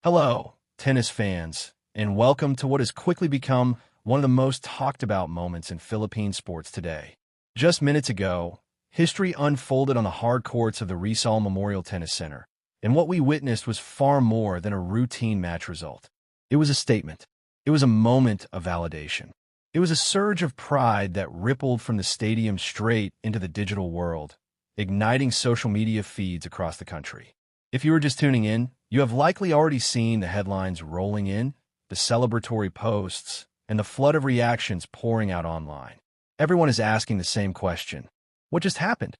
Hello, tennis fans, and welcome to what has quickly become one of the most talked about moments in Philippine sports today. Just minutes ago, history unfolded on the hard courts of the Rizal Memorial Tennis Center, and what we witnessed was far more than a routine match result. It was a statement. It was a moment of validation. It was a surge of pride that rippled from the stadium straight into the digital world, igniting social media feeds across the country. If you were just tuning in, you have likely already seen the headlines rolling in, the celebratory posts, and the flood of reactions pouring out online. Everyone is asking the same question. What just happened?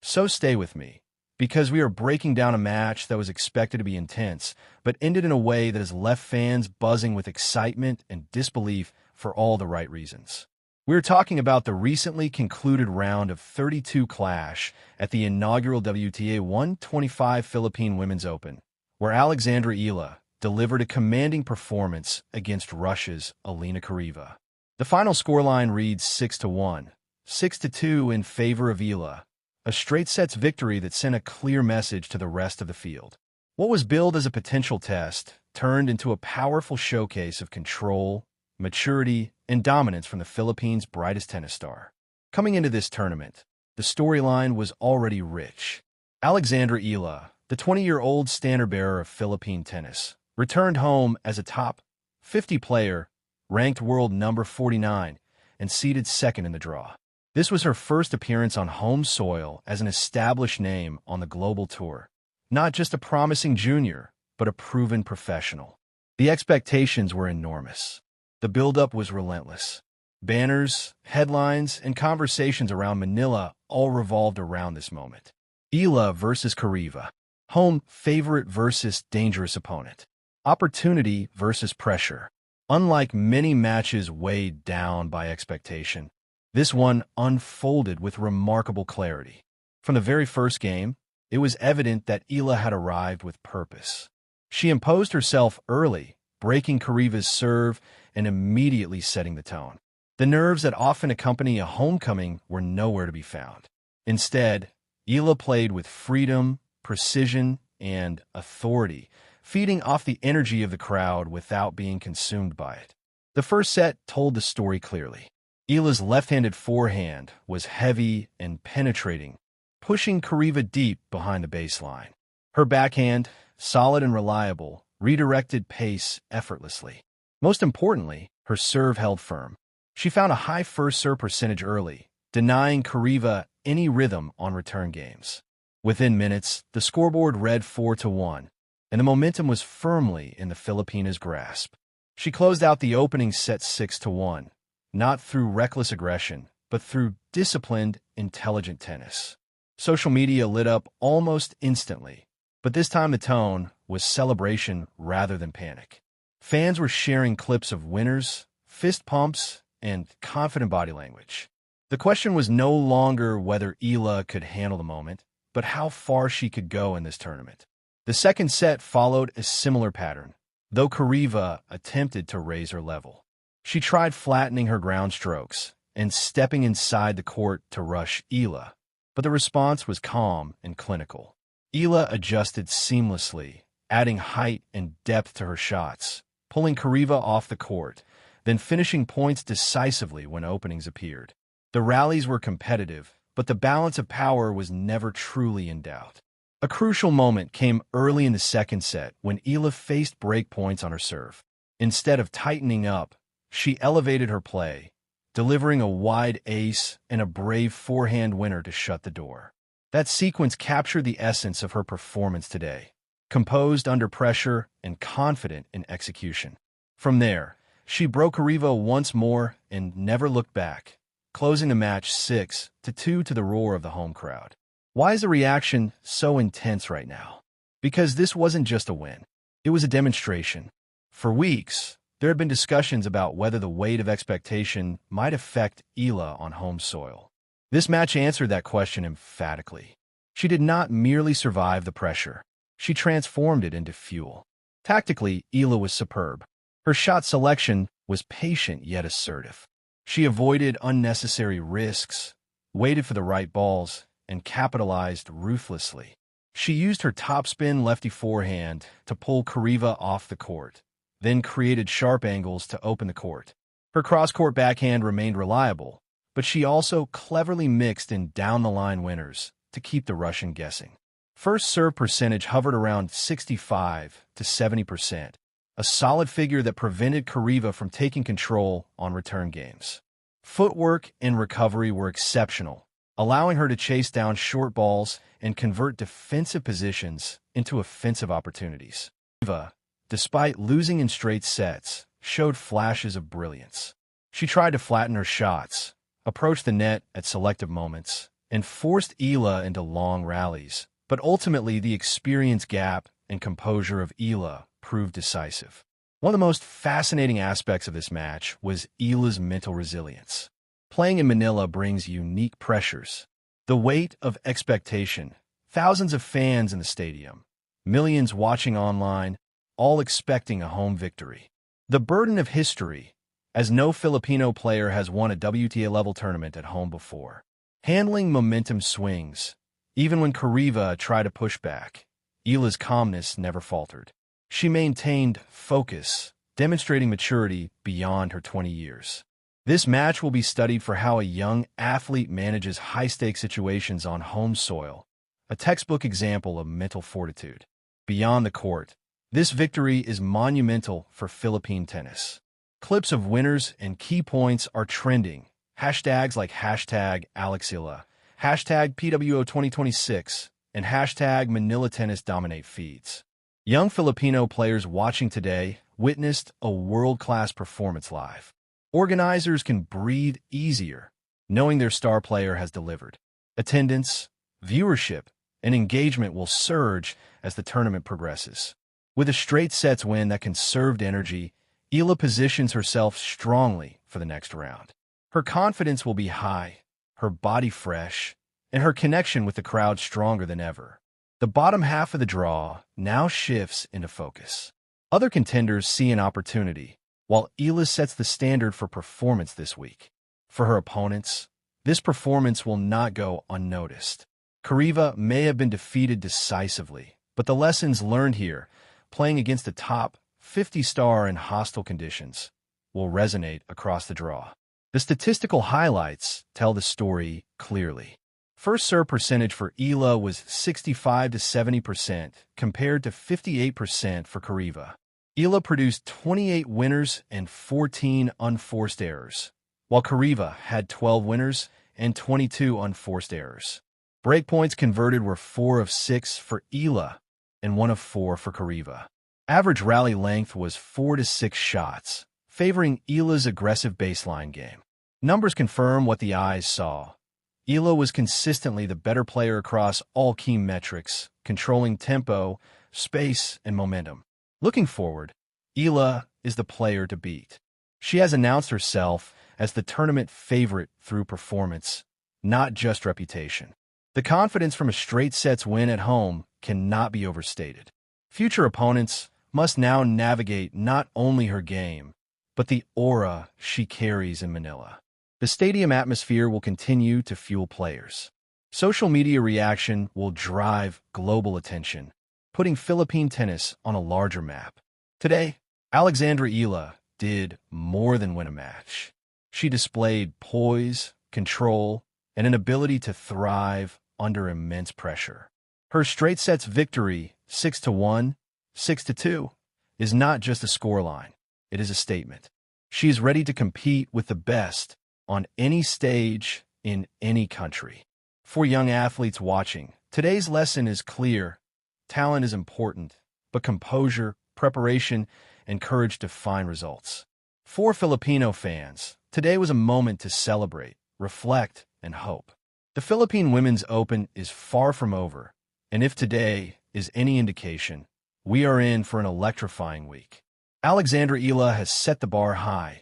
So stay with me, because we are breaking down a match that was expected to be intense, but ended in a way that has left fans buzzing with excitement and disbelief for all the right reasons. We're talking about the recently concluded round of 32 clash at the inaugural WTA 125 Philippine Women's Open, where Alex Eala delivered a commanding performance against Russia's Alina Charaeva. The final scoreline reads 6-1, 6-2 in favor of Eala, a straight sets victory that sent a clear message to the rest of the field. What was billed as a potential test turned into a powerful showcase of control, maturity, and dominance from the Philippines' brightest tennis star. Coming into this tournament, the storyline was already rich. Alex Eala, the 20-year-old standard-bearer of Philippine tennis, returned home as a top 50 player, ranked world number 49, and seeded second in the draw. This was her first appearance on home soil as an established name on the global tour. Not just a promising junior, but a proven professional. The expectations were enormous. The build-up was relentless. Banners, headlines, and conversations around Manila all revolved around this moment. Eala versus Charaeva. Home favorite versus dangerous opponent. Opportunity versus pressure. Unlike many matches weighed down by expectation, this one unfolded with remarkable clarity. From the very first game, it was evident that Eala had arrived with purpose. She imposed herself early, breaking Charaeva's serve and immediately setting the tone. The nerves that often accompany a homecoming were nowhere to be found. Instead, Eala played with freedom, precision, and authority, feeding off the energy of the crowd without being consumed by it. The first set told the story clearly. Eala's left-handed forehand was heavy and penetrating, pushing Charaeva deep behind the baseline. Her backhand, solid and reliable, redirected pace effortlessly. Most importantly, her serve held firm. She found a high first serve percentage early, denying Charaeva any rhythm on return games. Within minutes, the scoreboard read 4-1, and the momentum was firmly in the Filipinas' grasp. She closed out the opening set 6-1, not through reckless aggression, but through disciplined, intelligent tennis. Social media lit up almost instantly, but this time the tone was celebration rather than panic. Fans were sharing clips of winners, fist pumps, and confident body language. The question was no longer whether Eala could handle the moment, but how far she could go in this tournament. The second set followed a similar pattern, though Charaeva attempted to raise her level. She tried flattening her ground strokes and stepping inside the court to rush Eala, but the response was calm and clinical. Eala adjusted seamlessly, adding height and depth to her shots, pulling Charaeva off the court, then finishing points decisively when openings appeared. The rallies were competitive, but the balance of power was never truly in doubt. A crucial moment came early in the second set when Eala faced break points on her serve. Instead of tightening up, she elevated her play, delivering a wide ace and a brave forehand winner to shut the door. That sequence captured the essence of her performance today, composed under pressure and confident in execution. From there, she broke Charaeva once more and never looked back, closing the match 6-2 to the roar of the home crowd. Why is the reaction so intense right now? Because this wasn't just a win. It was a demonstration. For weeks, there had been discussions about whether the weight of expectation might affect Eala on home soil. This match answered that question emphatically. She did not merely survive the pressure. She transformed it into fuel. Tactically, Eala was superb. Her shot selection was patient yet assertive. She avoided unnecessary risks, waited for the right balls, and capitalized ruthlessly. She used her topspin lefty forehand to pull Charaeva off the court, then created sharp angles to open the court. Her cross-court backhand remained reliable, but she also cleverly mixed in down-the-line winners to keep the Russian guessing. First serve percentage hovered around 65 to 70%, a solid figure that prevented Charaeva from taking control on return games. Footwork and recovery were exceptional, allowing her to chase down short balls and convert defensive positions into offensive opportunities. Charaeva, despite losing in straight sets, showed flashes of brilliance. She tried to flatten her shots, approached the net at selective moments, and forced Eala into long rallies, but ultimately the experience gap and composure of Eala proved decisive. One of the most fascinating aspects of this match was Eala's mental resilience. Playing in Manila brings unique pressures. The weight of expectation, thousands of fans in the stadium, millions watching online, all expecting a home victory. The burden of history, as no Filipino player has won a WTA-level tournament at home before. Handling momentum swings. Even when Charaeva tried to push back, Eala's calmness never faltered. She maintained focus, demonstrating maturity beyond her 20 years. This match will be studied for how a young athlete manages high-stakes situations on home soil, a textbook example of mental fortitude. Beyond the court, this victory is monumental for Philippine tennis. Clips of winners and key points are trending. Hashtags like hashtag Alex Eala, hashtag PWO2026, and hashtag Manila Tennis dominate feeds. Young Filipino players watching today witnessed a world-class performance live. Organizers can breathe easier, knowing their star player has delivered. Attendance, viewership, and engagement will surge as the tournament progresses. With a straight sets win that conserved energy, Eala positions herself strongly for the next round. Her confidence will be high, her body fresh, and her connection with the crowd stronger than ever. The bottom half of the draw now shifts into focus. Other contenders see an opportunity, while Eala sets the standard for performance this week. For her opponents, this performance will not go unnoticed. Charaeva may have been defeated decisively, but the lessons learned here, playing against a top 50 star in hostile conditions, will resonate across the draw. The statistical highlights tell the story clearly. First serve percentage for Eala was 65 to 70% compared to 58% for Charaeva. Eala produced 28 winners and 14 unforced errors, while Charaeva had 12 winners and 22 unforced errors. Breakpoints converted were 4 of 6 for Eala and 1 of 4 for Charaeva. Average rally length was 4 to 6 shots, favoring Eala's aggressive baseline game. Numbers confirm what the eyes saw. Eala was consistently the better player across all key metrics, controlling tempo, space, and momentum. Looking forward, Eala is the player to beat. She has announced herself as the tournament favorite through performance, not just reputation. The confidence from a straight sets win at home cannot be overstated. Future opponents must now navigate not only her game, but the aura she carries in Manila. The stadium atmosphere will continue to fuel players. Social media reaction will drive global attention, putting Philippine tennis on a larger map. Today, Alexandra Eala did more than win a match. She displayed poise, control, and an ability to thrive under immense pressure. Her straight sets victory, 6-1, 6-2, is not just a scoreline. It is a statement. She is ready to compete with the best on any stage in any country. For young athletes watching, today's lesson is clear. Talent is important, but composure, preparation, and courage define results. For Filipino fans, today was a moment to celebrate, reflect, and hope. The Philippine Women's Open is far from over, and if today is any indication, we are in for an electrifying week. Alexandra Eala has set the bar high,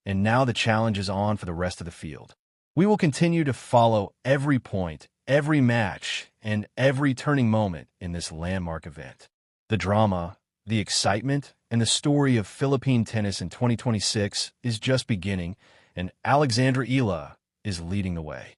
and now the challenge is on for the rest of the field. We will continue to follow every point, every match, and every turning moment in this landmark event. The drama, the excitement, and the story of Philippine tennis in 2026 is just beginning, and Alexandra Eala is leading the way.